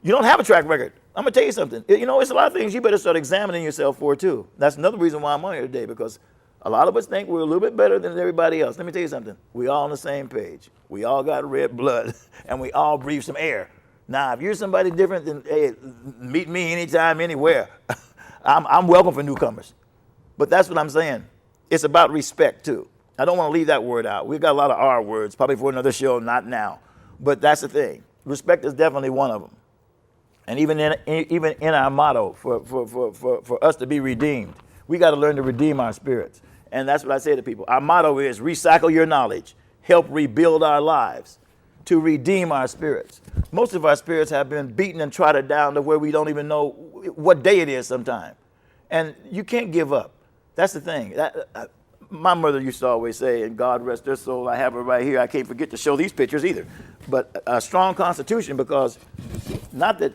You don't have a track record. I'm going to tell you something. You know, it's a lot of things you better start examining yourself for, too. That's another reason why I'm on here today, because a lot of us think we're a little bit better than everybody else. Let me tell you something. We all on the same page. We all got red blood, and we all breathe some air. Now, if you're somebody different, then hey, meet me anytime, anywhere. I'm welcome for newcomers. But that's what I'm saying. It's about respect, too. I don't want to leave that word out. We've got a lot of R words, probably for another show, not now. But that's the thing. Respect is definitely one of them. And even in our motto, for us to be redeemed, we got to learn to redeem our spirits. And that's what I say to people. Our motto is recycle your knowledge, help rebuild our lives, to redeem our spirits. Most of our spirits have been beaten and trodden down to where we don't even know what day it is sometime. And you can't give up. That's the thing. My mother used to always say, and God rest her soul, I have her right here. I can't forget to show these pictures either. But a strong constitution, because not that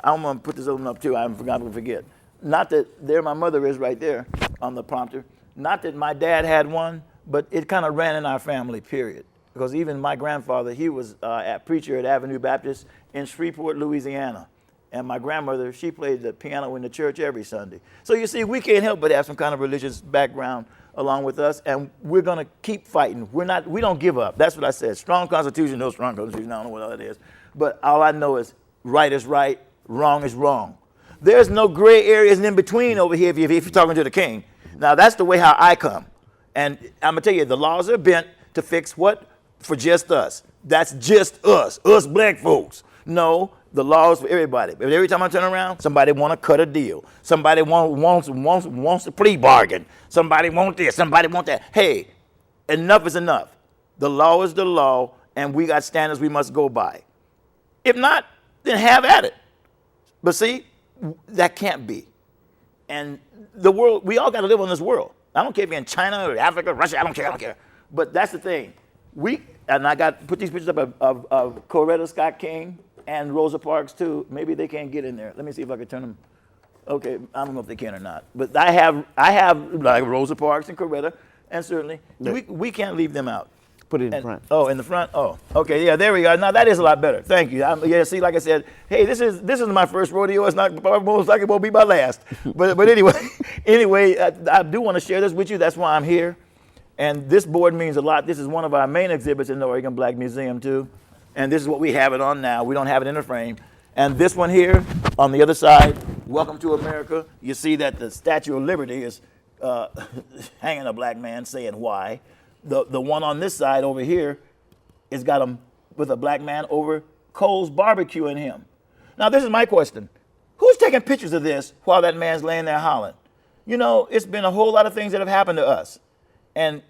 I'm going to put this one up too. I'm going to forget. Not that there my mother is right there on the prompter. Not that my dad had one, but it kind of ran in our family, period. Because even my grandfather, he was a preacher at Avenue Baptist in Shreveport, Louisiana. And my grandmother, she played the piano in the church every Sunday. So you see, we can't help but have some kind of religious background along with us, and we're going to keep fighting. We don't give up. That's what I said. Strong constitution, no strong constitution. I don't know what that is. But all I know is right is right, wrong is wrong. There's no gray areas in between over here if you're talking to the king. Now, that's the way how I come. And I'm going to tell you, the laws are bent to fix what? For just us. That's just us black folks. No, the laws for everybody. But every time I turn around, somebody want to cut a deal. Somebody wants a plea bargain. Somebody want this. Somebody want that. Hey, enough is enough. The law is the law, and we got standards we must go by. If not, then have at it. But see, that can't be. And the world, we all got to live on this world. I don't care if you're in China or Africa, Russia. I don't care. But that's the thing. And I got put these pictures up of Coretta Scott King and Rosa Parks too. Maybe they can't get in there. Let me see if I can turn them. Okay, I don't know if they can or not. But I have like Rosa Parks and Coretta, and certainly we can't leave them out. Put it in front. Oh, in the front. Oh, okay. Yeah, there we go. Now that is a lot better. Thank you. Yeah. See, like I said, hey, this is my first rodeo. It's not most likely won't be my last. But anyway, I do want to share this with you. That's why I'm here. And this board means a lot. This is one of our main exhibits in the Oregon Black Museum, too. And this is what we have it on now. We don't have it in a frame. And this one here, on the other side, Welcome to America. You see that the Statue of Liberty is hanging a black man saying why. The one on this side over here has got him with a black man over Cole's barbecuing him. Now, this is my question. Who's taking pictures of this while that man's laying there hollering? You know, it's been a whole lot of things that have happened to us. And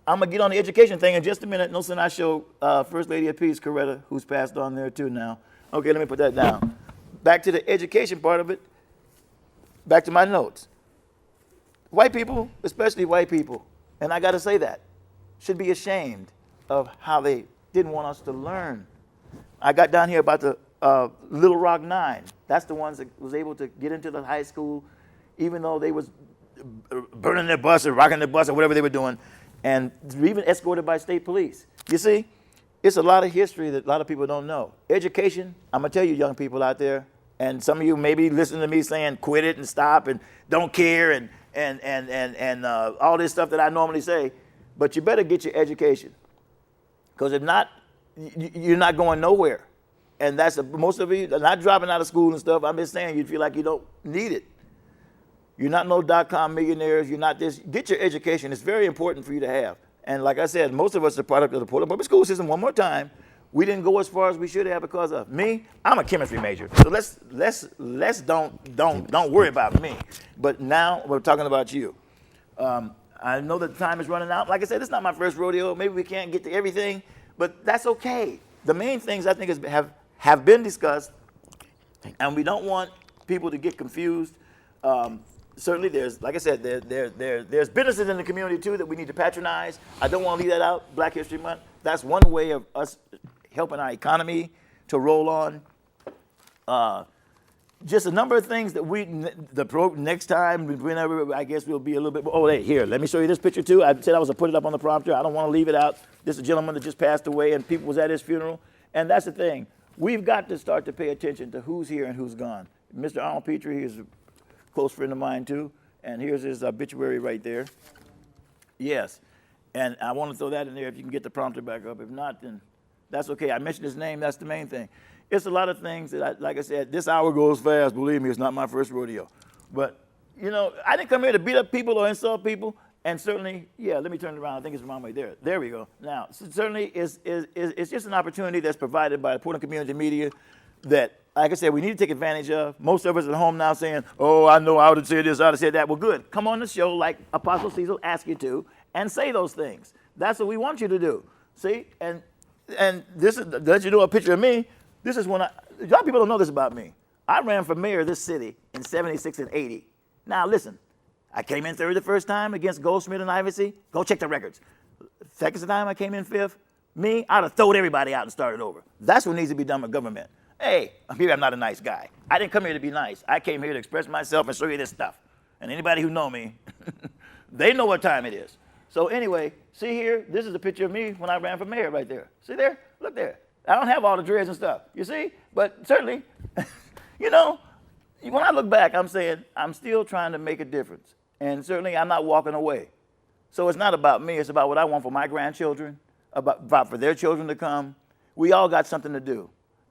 I'm going to get on the education thing in just a minute. Nelson, I show First Lady of Peace, Coretta, who's passed on there too now. Okay, let me put that down. Back to the education part of it. Back to my notes. White people, especially white people, and I got to say that, should be ashamed of how they didn't want us to learn. I got down here about the Little Rock Nine. That's the ones that was able to get into the high school, even though they was burning their bus or rocking their bus or whatever they were doing, and even escorted by state police. You see, it's a lot of history that a lot of people don't know. Education, I'm going to tell you young people out there, and some of you maybe listen to me saying quit it and stop and don't care and all this stuff that I normally say, but you better get your education. Because if not, you're not going nowhere. And that's most of you are not dropping out of school and stuff. I'm just saying you feel like you don't need it. You're not no .com millionaires. You're not this. Get your education. It's very important for you to have. And like I said, most of us are product of the Portland public school system. One more time, we didn't go as far as we should have because of me. I'm a chemistry major, so let's don't worry about me. But now we're talking about you. I know that time is running out. Like I said, it's not my first rodeo. Maybe we can't get to everything, but that's okay. The main things I think have been discussed, and we don't want people to get confused. Certainly, there's, like I said, there's businesses in the community too that we need to patronize. I don't want to leave that out. Black History Month. That's one way of us helping our economy to roll on. Just a number of things that next time, whenever, I guess we'll be a little bit more. Oh, hey, here, let me show you this picture too. I said I was going to put it up on the prompter. I don't want to leave it out. This is a gentleman that just passed away and people was at his funeral. And that's the thing. We've got to start to pay attention to who's here and who's gone. Mr. Arnold Petrie is a close friend of mine too. And here's his obituary right there. Yes. And I want to throw that in there if you can get the prompter back up. If not, then that's okay. I mentioned his name. That's the main thing. It's a lot of things that, like I said, this hour goes fast. Believe me, it's not my first rodeo. But, you know, I didn't come here to beat up people or insult people. And certainly, yeah, let me turn it around. I think it's the wrong way there. There we go. Now, certainly it's just an opportunity that's provided by the Portland Community Media that, like I said, we need to take advantage of. Most of us at home now saying, oh, I know I would have said this, I would have said that. Well, good. Come on the show like Apostle Cecil asked you to and say those things. That's what we want you to do. See? And this is, to let you know a picture of me, this is when a lot of people don't know this about me. I ran for mayor of this city in 76 and 80. Now, listen, I came in third the first time against Goldsmith and Ivesy. Go check the records. Second time I came in fifth, me, I'd have thrown everybody out and started over. That's what needs to be done with government. Hey, maybe I'm not a nice guy. I didn't come here to be nice. I came here to express myself and show you this stuff. And anybody who know me, they know what time it is. So anyway, see here, this is a picture of me when I ran for mayor right there. See there? Look there. I don't have all the dreads and stuff, you see? But certainly, you know, when I look back, I'm saying I'm still trying to make a difference. And certainly I'm not walking away. So it's not about me. It's about what I want for my grandchildren, about for their children to come. We all got something to do.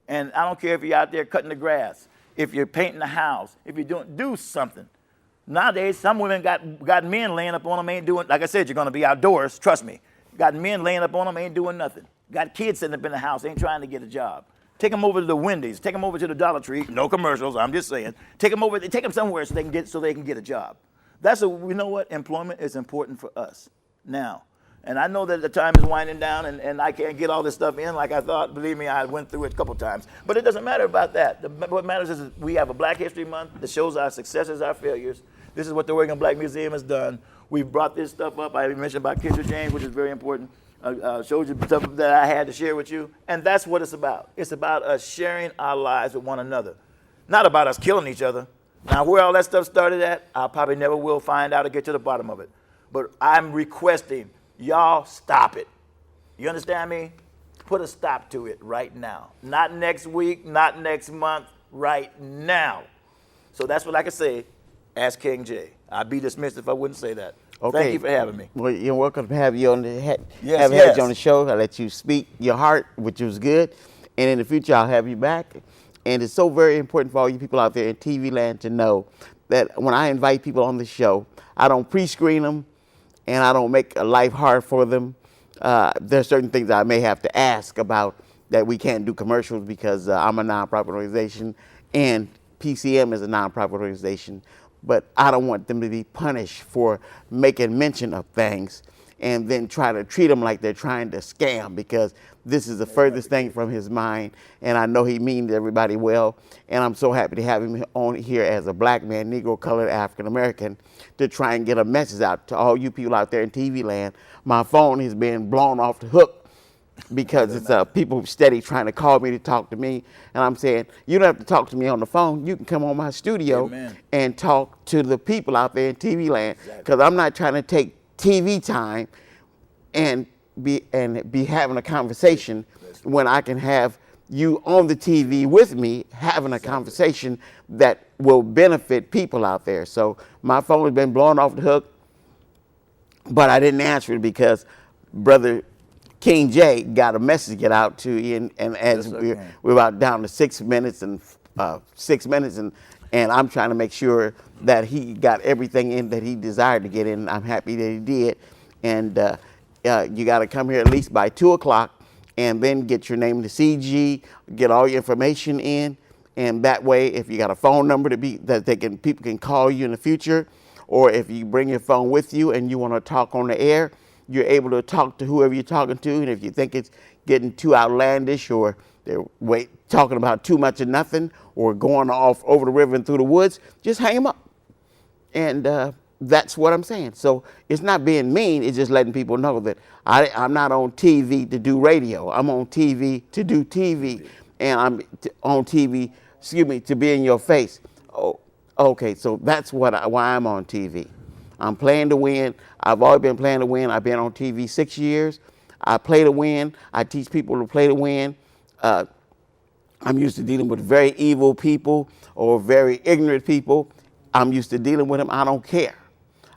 And I don't care if you're out there cutting the grass, if you're painting the house, if you're do something. Nowadays, some women got men laying up on them, ain't doing, like I said, you're going to be outdoors, trust me. Got men laying up on them, ain't doing nothing. Got kids sitting up in the house, ain't trying to get a job. Take them over to the Wendy's, take them over to the Dollar Tree, no commercials, I'm just saying. Take them somewhere so they can get a job. You know what, employment is important for us now. And I know that the time is winding down and I can't get all this stuff in like I thought. Believe me, I went through it a couple times. But it doesn't matter about that. What matters is we have a Black History Month that shows our successes, our failures. This is what the Oregon Black Museum has done. We've brought this stuff up. I mentioned about Kendra James, which is very important. Showed you stuff that I had to share with you. And that's what it's about. It's about us sharing our lives with one another. Not about us killing each other. Now, where all that stuff started at, I probably never will find out or get to the bottom of it. But I'm requesting y'all stop it. You understand me? Put a stop to it right now. Not next week, not next month, right now. So that's what I can say. Ask King J. I'd be dismissed if I wouldn't say that. Okay. Thank you for having me. Well, you're welcome to have you on had you on the show. I let you speak your heart, which was good. And in the future, I'll have you back. And it's so very important for all you people out there in TV land to know that when I invite people on the show, I don't pre-screen them and I don't make a life hard for them. There's certain things I may have to ask about that we can't do commercials because I'm a nonprofit organization and PCM is a nonprofit organization. But I don't want them to be punished for making mention of things and then try to treat them like they're trying to scam, because this is the furthest thing from his mind. And I know he means everybody well. And I'm so happy to have him on here as a black man, Negro, colored, African American, to try and get a message out to all you people out there in TV land. My phone has been blown off the hook because it's people steady trying to call me to talk to me. And I'm saying, you don't have to talk to me on the phone. You can come on my studio Amen. and talk to the people out there in TV land, because I'm not trying to take TV time and be having a conversation when I can have you on the TV with me having a conversation that will benefit people out there. So my phone has been blown off the hook, but I didn't answer it because Brother King J got a message to get out to you, and as we're about down to 6 minutes and 6 minutes, and I'm trying to make sure that he got everything in that he desired to get in. I'm happy that he did, and you got to come here at least by 2 o'clock, and then get your name to CG, get all your information in, and that way, if you got a phone number that people can call you in the future, or if you bring your phone with you and you want to talk on the air, you're able to talk to whoever you're talking to. And if you think it's getting too outlandish, or they're talking about too much of nothing, or going off over the river and through the woods, just hang them up. And that's what I'm saying. So it's not being mean. It's just letting people know that I'm not on TV to do radio. I'm on TV to do TV. And I'm on TV, to be in your face. Oh, okay, so that's why I'm on TV. I'm playing to win. I've always been playing to win. I've been on TV 6 years. I play to win. I teach people to play to win. I'm used to dealing with very evil people or very ignorant people. I'm used to dealing with them. I don't care.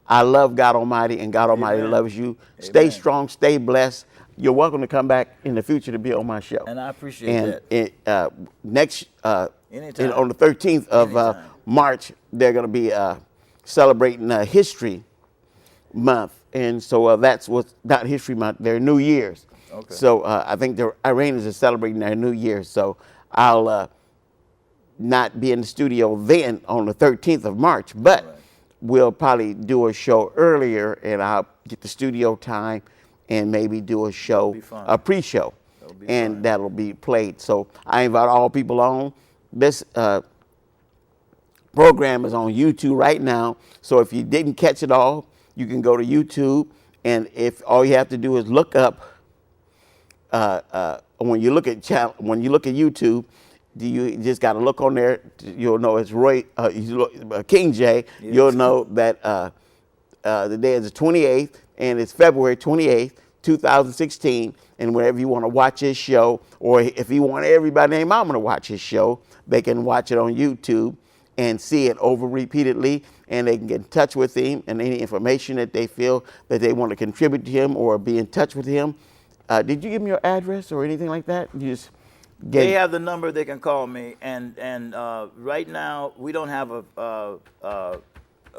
I love God Almighty, and God Almighty Amen. loves you. Amen. Stay strong. Stay blessed. You're welcome to come back in the future to be on my show. And I appreciate that. Next, Anytime. on the 13th of March, they're going to be celebrating History Month, and so that's what's not History Month. They're New Year's. Okay. So I think the Iranians are celebrating their New Year. So I'll not be in the studio then on the 13th of March, but we'll probably do a show earlier, and I'll get the studio time and maybe do a show, a pre-show, and that'll be played. So I invite all people on. This program is on YouTube right now, so if you didn't catch it all, you can go to YouTube, and if all you have to do is look up when you look at YouTube, you just got to look on there. You'll know it's King J. Yes. You'll know that the day is the 28th, and it's February 28th, 2016. And whenever you want to watch his show, or if you want everybody named Mama to watch his show, they can watch it on YouTube and see it over repeatedly, and they can get in touch with him, and any information that they feel that they want to contribute to him or be in touch with him. Did you give me your address or anything like that? You just they have the number they can call me, and right now we don't have a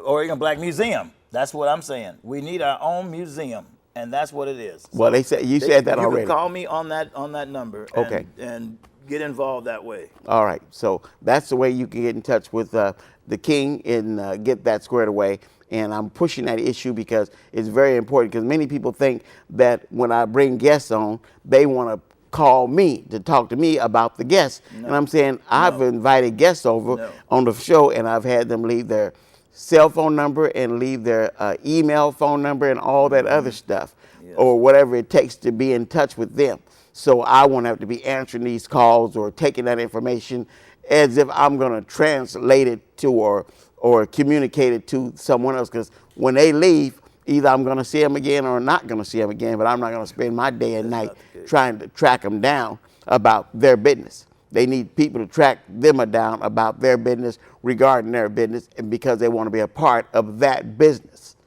Oregon Black Museum. That's what I'm saying. We need our own museum, and that's what it is. Well, you said that already. You can call me on that number. Okay. And get involved that way. All right. So that's the way you can get in touch with the King and get that squared away. And I'm pushing that issue because it's very important, because many people think that when I bring guests on, they want to call me to talk to me about the guests. No. And I'm saying I've invited guests over on the show, and I've had them leave their cell phone number and leave their email phone number and all that other stuff, or whatever it takes to be in touch with them. So I won't have to be answering these calls or taking that information as if I'm going to translate it to or communicate it to someone else. Because when they leave, either I'm going to see them again or not going to see them again, but I'm not going to spend my day and night trying to track them down about their business. They need people to track them down about their business regarding their business, and because they want to be a part of that business.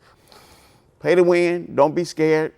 Play to win. Don't be scared.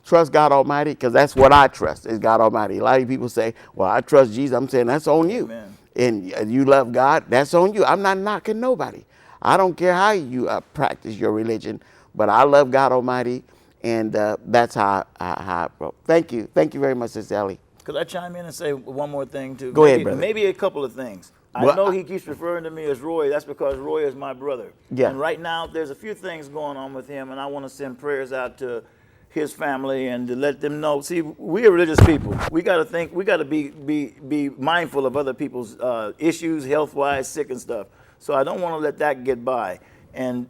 Trust God Almighty, because that's what I trust, is God Almighty. A lot of people say, well, I trust Jesus. I'm saying that's on you. Amen. And you love God, that's on you. I'm not knocking nobody. I don't care how you practice your religion, but I love God Almighty, and that's how I Thank you. Thank you very much, Sister Ellie. Could I chime in and say one more thing too? Go ahead, brother. Maybe a couple of things. I Well, know he keeps referring to me as Roy. That's because Roy is my brother. Yeah. And right now, there's a few things going on with him, and I want to send prayers out to his family and to let them know. See, we are religious people. We got to think. We got to be mindful of other people's issues, health-wise, sick and stuff. So I don't want to let that get by. And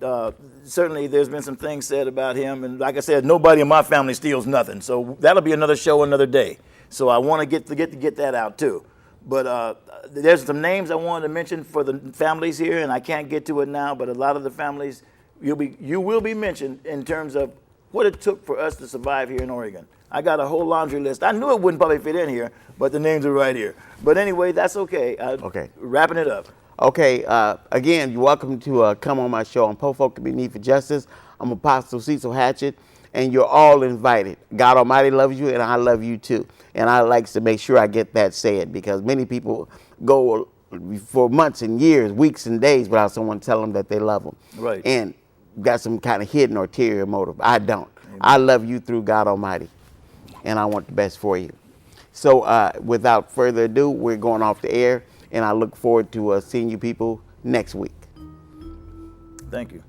certainly, there's been some things said about him. And like I said, nobody in my family steals nothing. So that'll be another show, another day. So I want to get that out too. But there's some names I wanted to mention for the families here, and I can't get to it now. But a lot of the families, you will be mentioned in terms of what it took for us to survive here in Oregon. I got a whole laundry list. I knew it wouldn't probably fit in here, but the names are right here. But anyway, that's okay. Okay. Wrapping it up. Okay, again, you're welcome to come on my show on Poor Folk Community for Justice. I'm Apostle Cecil Hatchett, and you're all invited. God Almighty loves you, and I love you too. And I like to make sure I get that said, because many people go for months and years, weeks and days without someone telling them that they love them. Right. And got some kind of hidden or ulterior motive. I don't. Amen. I love you through God Almighty, and I want the best for you. So without further ado, we're going off the air. And I look forward to seeing you people next week. Thank you.